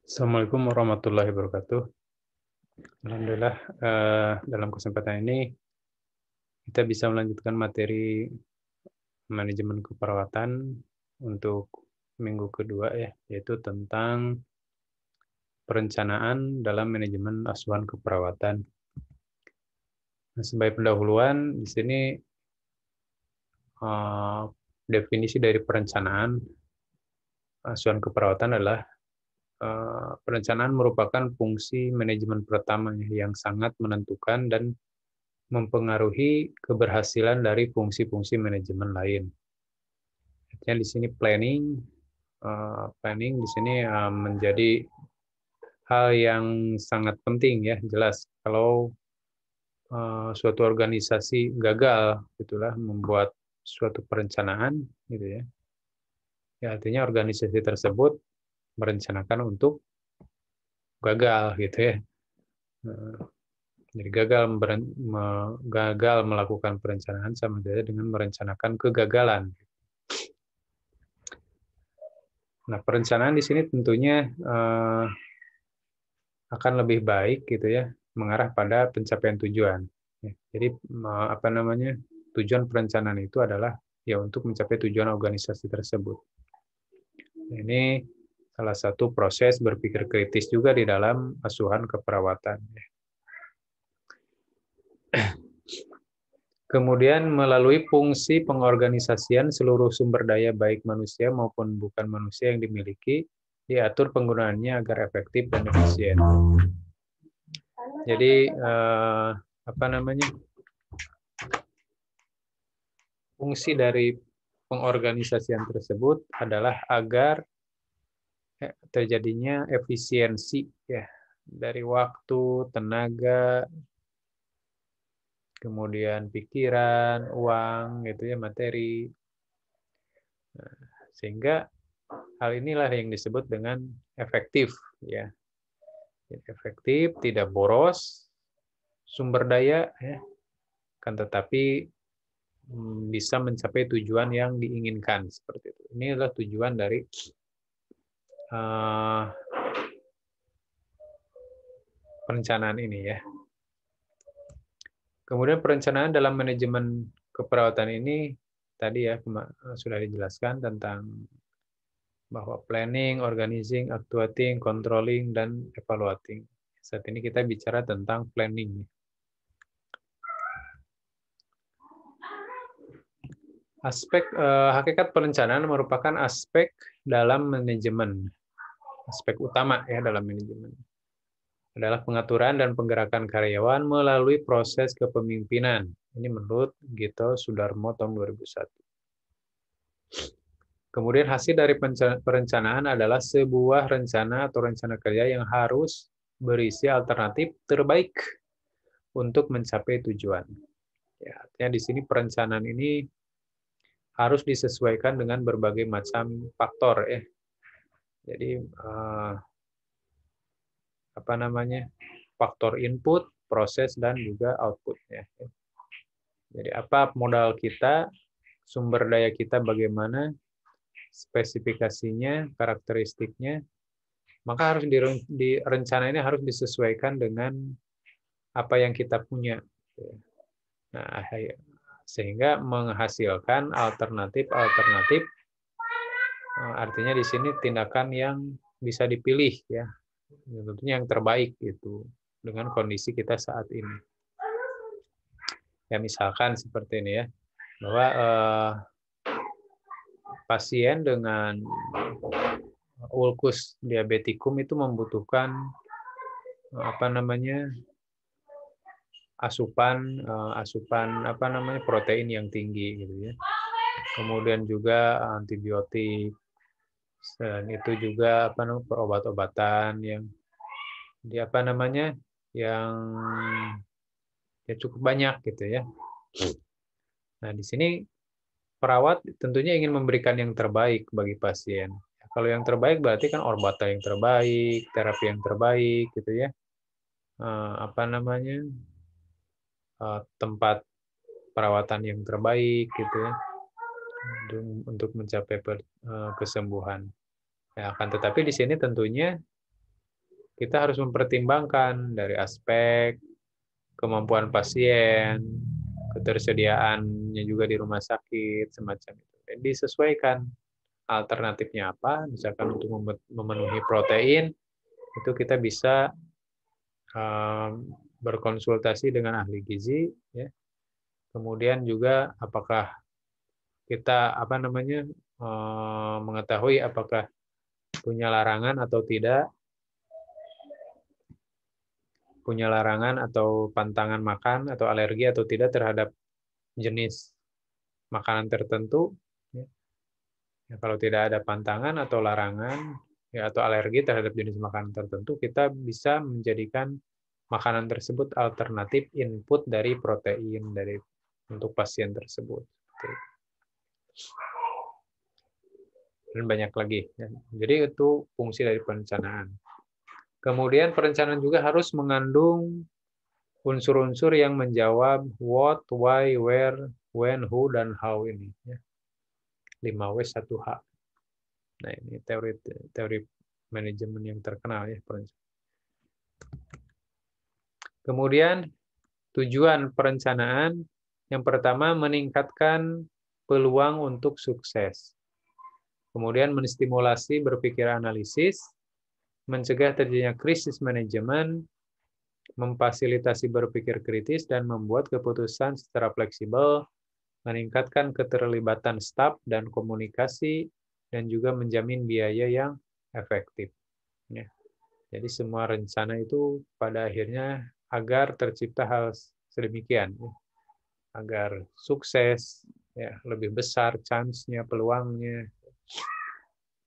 Assalamualaikum warahmatullahi wabarakatuh. Alhamdulillah, dalam kesempatan ini kita bisa melanjutkan materi manajemen keperawatan untuk minggu kedua ya, yaitu tentang perencanaan dalam manajemen asuhan keperawatan. Nah, sebagai pendahuluan di sini eh, definisi dari perencanaan asuhan keperawatan adalah perencanaan merupakan fungsi manajemen pertama yang sangat menentukan dan mempengaruhi keberhasilan dari fungsi-fungsi manajemen lain. Artinya di sini planning di sini menjadi hal yang sangat penting ya, jelas kalau suatu organisasi gagal gitulah membuat suatu perencanaan gitu ya. Ya artinya organisasi tersebut merencanakan untuk gagal gitu ya. Jadi gagal melakukan perencanaan sama saja dengan merencanakan kegagalan. Nah, perencanaan di sini tentunya akan lebih baik gitu ya, mengarah pada pencapaian tujuan. Ya, jadi apa namanya? Tujuan perencanaan itu adalah ya untuk mencapai tujuan organisasi tersebut. Nah, ini salah satu proses berpikir kritis juga di dalam asuhan keperawatan. Kemudian melalui fungsi pengorganisasian seluruh sumber daya baik manusia maupun bukan manusia yang dimiliki, diatur penggunaannya agar efektif dan efisien. Jadi apa namanya? Fungsi dari pengorganisasian tersebut adalah agar terjadinya efisiensi ya dari waktu, tenaga, kemudian pikiran, uang gitu ya, materi. Sehingga hal inilah yang disebut dengan efektif ya. Efektif, tidak boros sumber daya ya, kan tetapi bisa mencapai tujuan yang diinginkan seperti itu. Ini adalah tujuan dari perencanaan ini ya. Kemudian perencanaan dalam manajemen keperawatan ini tadi ya sudah dijelaskan tentang bahwa planning, organizing, actuating, controlling, dan evaluating. Saat ini kita bicara tentang planning. Hakikat perencanaan merupakan aspek dalam manajemen, aspek utama ya dalam manajemen. Adalah pengaturan dan penggerakan karyawan melalui proses kepemimpinan. Ini menurut Gito Sudarmo tahun 2001. Kemudian hasil dari perencanaan adalah sebuah rencana atau rencana kerja yang harus berisi alternatif terbaik untuk mencapai tujuan. Ya, artinya di sini perencanaan ini harus disesuaikan dengan berbagai macam faktor ya. Jadi apa namanya? Faktor input, proses dan juga outputnya. Jadi apa modal kita, sumber daya kita bagaimana, spesifikasinya, karakteristiknya, maka harus rencana ini harus disesuaikan dengan apa yang kita punya. Nah, sehingga menghasilkan alternatif-alternatif, artinya di sini tindakan yang bisa dipilih ya, tentunya yang terbaik itu dengan kondisi kita saat ini. Ya misalkan seperti ini ya, bahwa pasien dengan ulkus diabetikum itu membutuhkan apa namanya asupan apa namanya protein yang tinggi gitu ya. Kemudian juga antibiotik dan itu juga apa namanya obat-obatan yang di apa namanya yang ya cukup banyak gitu ya. Nah, di sini perawat tentunya ingin memberikan yang terbaik bagi pasien. Kalau yang terbaik berarti kan obatan yang terbaik, terapi yang terbaik gitu ya. Apa namanya? Tempat perawatan yang terbaik gitu ya. Untuk mencapai kesembuhan. Ya, akan tetapi di sini tentunya kita harus mempertimbangkan dari aspek kemampuan pasien, ketersediaannya juga di rumah sakit, semacam itu. Dan disesuaikan alternatifnya apa, misalkan untuk memenuhi protein, itu kita bisa berkonsultasi dengan ahli gizi, ya. Kemudian juga apakah kita mengetahui apakah punya larangan atau tidak, punya larangan atau pantangan makan atau alergi atau tidak terhadap jenis makanan tertentu. Ya, kalau tidak ada pantangan atau larangan ya, atau alergi terhadap jenis makanan tertentu, kita bisa menjadikan makanan tersebut alternatif input dari protein untuk pasien tersebut. Dan banyak lagi. Jadi itu fungsi dari perencanaan. Kemudian perencanaan juga harus mengandung unsur-unsur yang menjawab what, why, where, when, who, dan how ini. 5W 1H. Nah, ini teori manajemen yang terkenal ya. Kemudian tujuan perencanaan yang pertama meningkatkan peluang untuk sukses. Kemudian menstimulasi berpikir analisis, mencegah terjadinya krisis manajemen, memfasilitasi berpikir kritis dan membuat keputusan secara fleksibel, meningkatkan keterlibatan staf dan komunikasi, dan juga menjamin biaya yang efektif. Ya. Jadi semua rencana itu pada akhirnya agar tercipta hal sedemikian, ya. Agar sukses, ya, lebih besar chance-nya, peluangnya.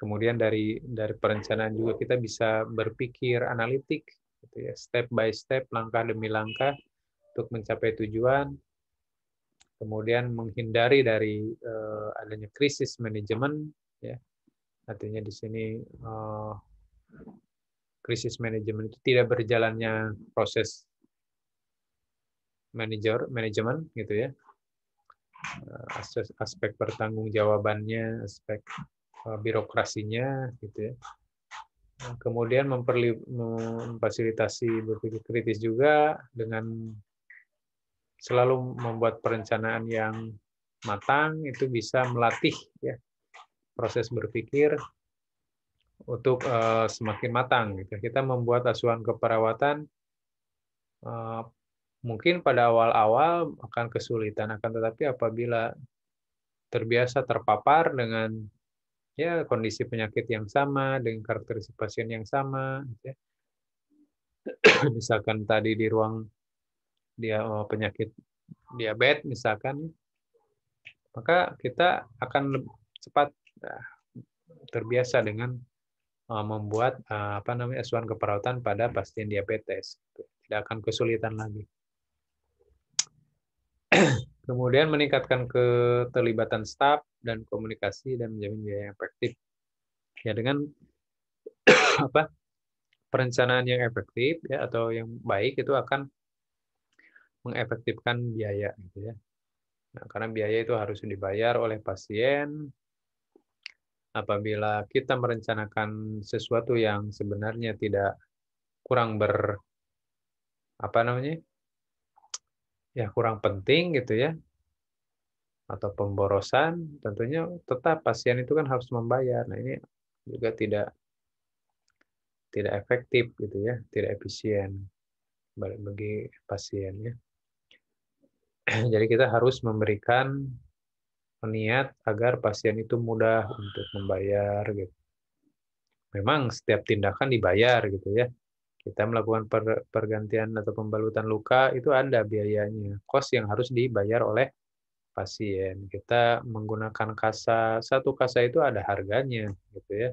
Kemudian dari perencanaan juga kita bisa berpikir analitik, gitu ya, step by step, langkah demi langkah untuk mencapai tujuan. Kemudian menghindari dari adanya krisis manajemen, ya. Artinya di sini krisis manajemen itu tidak berjalannya proses manajemen, gitu ya. Aspek pertanggungjawabannya, aspek birokrasinya, gitu ya. Kemudian memfasilitasi berpikir kritis juga dengan selalu membuat perencanaan yang matang, itu bisa melatih ya proses berpikir untuk semakin matang. Gitu. Kita membuat asuhan keperawatan mungkin pada awal-awal akan kesulitan, akan tetapi apabila terbiasa terpapar dengan ya kondisi penyakit yang sama, dengan karakteristik pasien yang sama, gitu ya. Misalkan tadi di ruang dia penyakit diabetes misalkan, maka kita akan cepat terbiasa dengan membuat asuhan keperawatan pada pasien diabetes. Tidak akan kesulitan lagi. Kemudian meningkatkan keterlibatan staf dan komunikasi dan menjamin biaya yang efektif. Ya, dengan perencanaan yang efektif ya atau yang baik itu akan mengefektifkan biaya, gitu ya. Nah, karena biaya itu harus dibayar oleh pasien. Apabila kita merencanakan sesuatu yang sebenarnya tidak kurang kurang penting gitu ya, atau pemborosan, tentunya tetap pasien itu kan harus membayar. Nah, ini juga tidak efektif gitu ya, tidak efisien bagi pasien ya. Jadi kita harus memberikan niat agar pasien itu mudah untuk membayar gitu. Memang setiap tindakan dibayar gitu ya. Kita melakukan pergantian atau pembalutan luka itu ada biayanya, kos yang harus dibayar oleh pasien. Kita menggunakan kasa, satu kasa itu ada harganya gitu ya.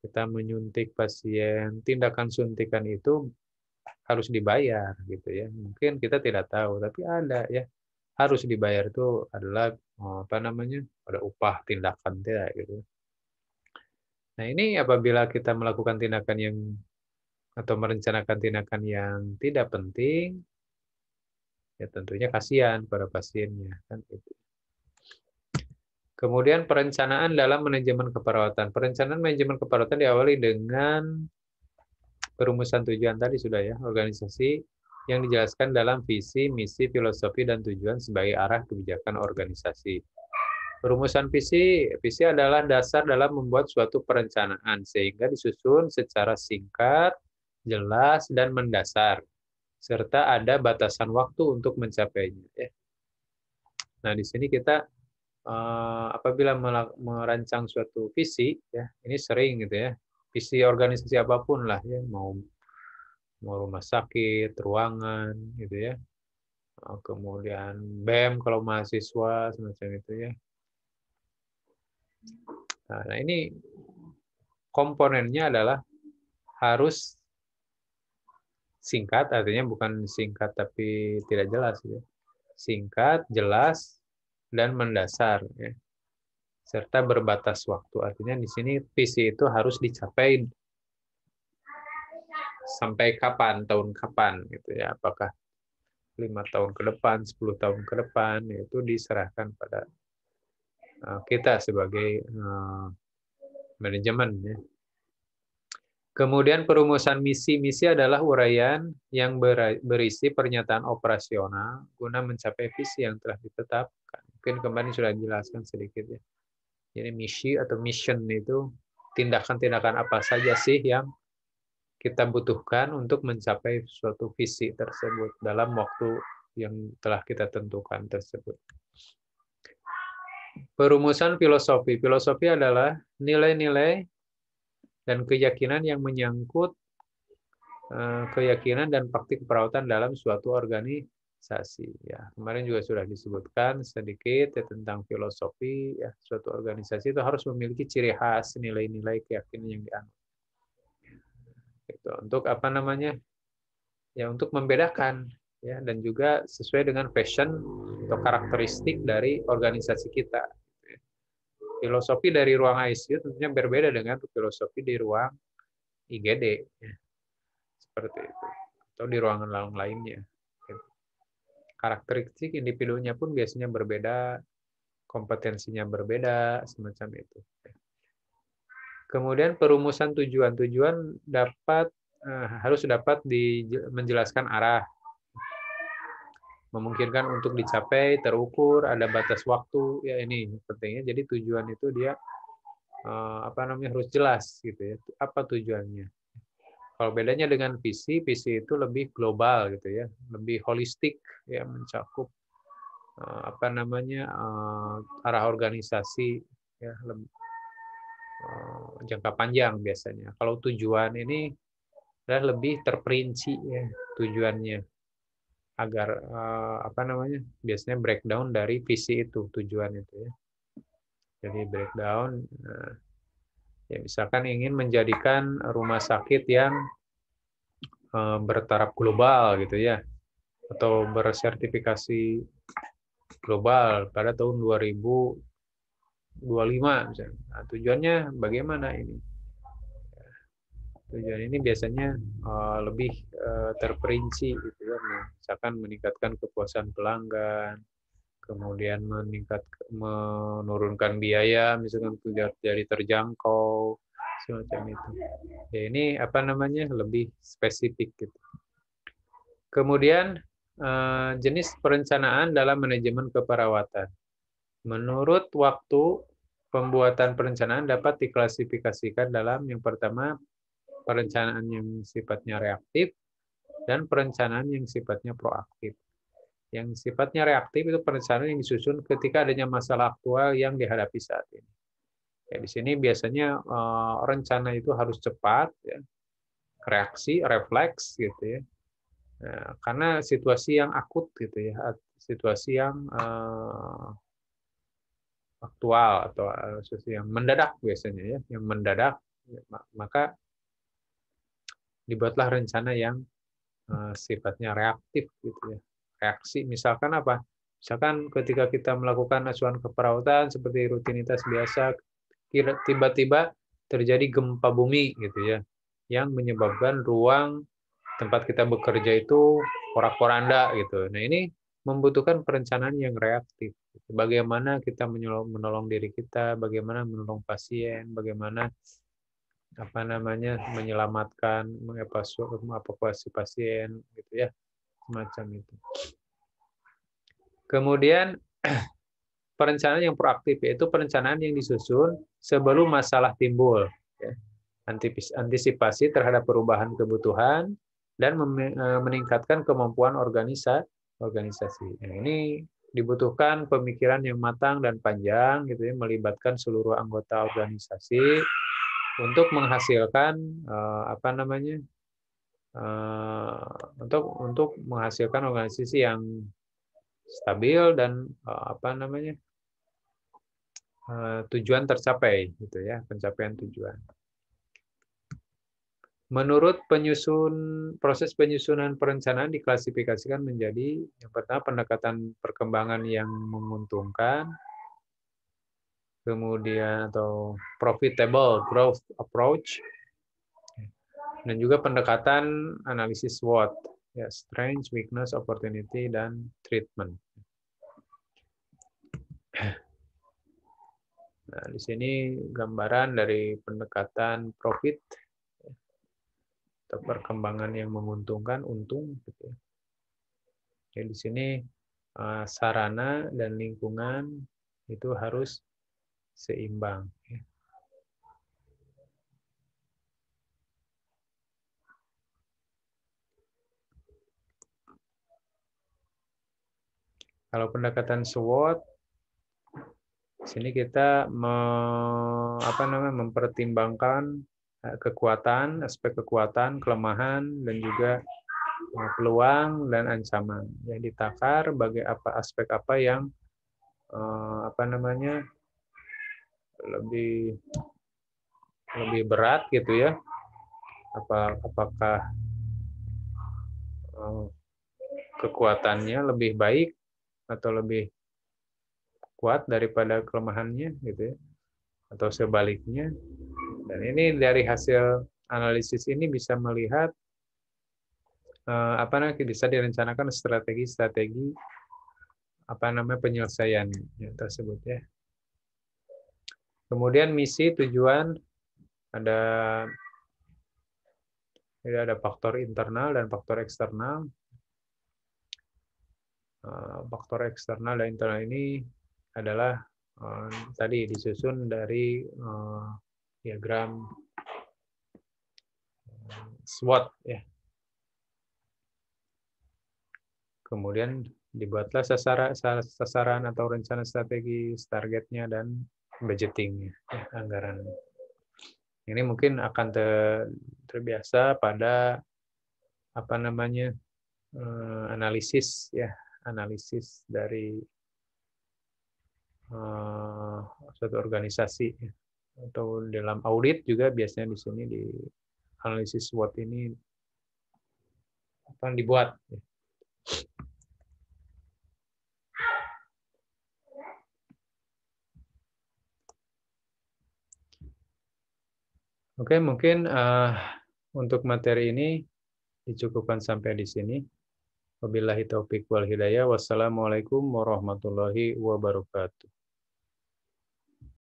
Kita menyuntik pasien, tindakan suntikan itu harus dibayar gitu ya. Mungkin kita tidak tahu, tapi ada ya. Harus dibayar itu adalah ada upah tindakan ya gitu. Nah, ini apabila kita melakukan tindakan yang atau merencanakan tindakan yang tidak penting, ya tentunya kasihan pada pasiennya kan gitu. Kemudian perencanaan dalam manajemen keperawatan. Perencanaan manajemen keperawatan diawali dengan Perumusan tujuan tadi sudah ya, organisasi yang dijelaskan dalam visi, misi, filosofi, dan tujuan sebagai arah kebijakan organisasi. Perumusan visi adalah dasar dalam membuat suatu perencanaan, sehingga disusun secara singkat, jelas, dan mendasar, serta ada batasan waktu untuk mencapainya. Nah, di sini kita apabila merancang suatu visi, ya ini sering gitu ya, visi organisasi apapun lah ya, mau rumah sakit, ruangan, gitu ya, kemudian BEM kalau mahasiswa semacam itu ya. Nah, ini komponennya adalah harus singkat, artinya bukan singkat tapi tidak jelas, ya. Singkat, jelas, dan mendasar, ya. Serta berbatas waktu. Artinya di sini visi itu harus dicapai sampai kapan, tahun kapan, gitu ya. Apakah 5 tahun ke depan, 10 tahun ke depan, itu diserahkan pada kita sebagai manajemen, ya. Kemudian perumusan misi adalah uraian yang berisi pernyataan operasional guna mencapai visi yang telah ditetapkan. Mungkin kemarin sudah dijelaskan sedikit ya. Jadi misi atau mission itu tindakan-tindakan apa saja sih yang kita butuhkan untuk mencapai suatu visi tersebut dalam waktu yang telah kita tentukan tersebut. Perumusan filosofi. Filosofi adalah nilai-nilai dan keyakinan yang menyangkut keyakinan dan praktik keperawatan dalam suatu organisasi. Ya, kemarin juga sudah disebutkan sedikit ya, tentang filosofi. Ya, suatu organisasi itu harus memiliki ciri khas, nilai-nilai keyakinan yang dianut. Itu untuk apa namanya? Ya, untuk membedakan ya, dan juga sesuai dengan fashion atau karakteristik dari organisasi kita. Filosofi dari ruang ICU tentunya berbeda dengan filosofi di ruang IGD. Ya. Seperti itu. Atau di ruangan lainnya. Karakteristik individunya pun biasanya berbeda, kompetensinya berbeda, semacam itu. Kemudian perumusan tujuan. Tujuan harus dapat menjelaskan arah, memungkinkan untuk dicapai, terukur, ada batas waktu. Ya ini pentingnya. Jadi tujuan itu dia harus jelas gitu ya. Apa tujuannya? Kalau bedanya dengan visi itu lebih global gitu ya, lebih holistik ya, mencakup arah organisasi ya, jangka panjang biasanya. Kalau tujuan ini adalah lebih terperinci ya tujuannya, agar biasanya breakdown dari visi itu, tujuan itu ya. Jadi breakdown. Ya, misalkan ingin menjadikan rumah sakit yang bertaraf global gitu ya, atau bersertifikasi global pada tahun 2025 misalnya. Nah, tujuannya bagaimana ini? Tujuan ini biasanya lebih terperinci gitu ya, misalkan meningkatkan kepuasan pelanggan, kemudian menurunkan biaya, misalkan jadi terjangkau, semacam itu. Ya, ini lebih spesifik gitu. Kemudian jenis perencanaan dalam manajemen keperawatan. Menurut waktu, pembuatan perencanaan dapat diklasifikasikan dalam yang pertama, perencanaan yang sifatnya reaktif dan perencanaan yang sifatnya proaktif. Yang sifatnya reaktif itu perencanaan yang disusun ketika adanya masalah aktual yang dihadapi saat ini. Ya, di sini biasanya rencana itu harus cepat, ya, reaksi, refleks, gitu ya. Nah, karena situasi yang akut, gitu ya, situasi yang aktual atau situasi yang mendadak biasanya ya, yang mendadak, maka dibuatlah rencana yang sifatnya reaktif, gitu ya. Reaksi, misalkan apa? Misalkan ketika kita melakukan asuhan keperawatan seperti rutinitas biasa, tiba-tiba terjadi gempa bumi gitu ya, yang menyebabkan ruang tempat kita bekerja itu porak-poranda gitu. Nah, ini membutuhkan perencanaan yang reaktif. Bagaimana kita menolong diri kita, bagaimana menolong pasien, bagaimana apa namanya, menyelamatkan, mengevakuasi pasien, gitu ya, semacam itu. Kemudian perencanaan yang proaktif, yaitu perencanaan yang disusun sebelum masalah timbul, ya. Antisipasi terhadap perubahan kebutuhan dan meningkatkan kemampuan organisasi. Nah, ini dibutuhkan pemikiran yang matang dan panjang, gitu ya, melibatkan seluruh anggota organisasi untuk menghasilkan apa namanya, untuk menghasilkan organisasi yang stabil dan apa namanya, tujuan tercapai, gitu ya, pencapaian tujuan. Menurut proses penyusunan perencanaan diklasifikasikan menjadi yang pertama pendekatan perkembangan yang menguntungkan, kemudian atau profitable growth approach, dan juga pendekatan analisis SWOT, ya, strength, weakness, opportunity, dan treatment. Nah, di sini gambaran dari pendekatan profit atau perkembangan yang menguntungkan, untung, gitu ya. Jadi di sini sarana dan lingkungan itu harus seimbang. Kalau pendekatan SWOT, sini kita mempertimbangkan kekuatan, aspek kekuatan, kelemahan, dan juga peluang dan ancaman. Yang ditakar aspek apa yang lebih berat, gitu ya. Apakah kekuatannya lebih baik atau lebih kuat daripada kelemahannya, gitu ya, atau sebaliknya. Dan ini dari hasil analisis ini bisa melihat bisa direncanakan strategi penyelesaian tersebut, ya. Kemudian misi, tujuan, ada faktor internal dan faktor eksternal. Faktor eksternal dan internal ini adalah tadi disusun dari diagram SWOT, ya. Kemudian dibuatlah sasaran atau rencana strategi, targetnya, dan budgeting, ya, anggaran. Ini mungkin akan terbiasa pada analisis, ya, analisis dari suatu organisasi, ya. Atau dalam audit juga biasanya di sini di analisis SWOT ini akan dibuat, ya. Oke, mungkin untuk materi ini dicukupkan sampai di sini. Wabillahi taufiq wal hidayah. Wassalamualaikum warahmatullahi wabarakatuh.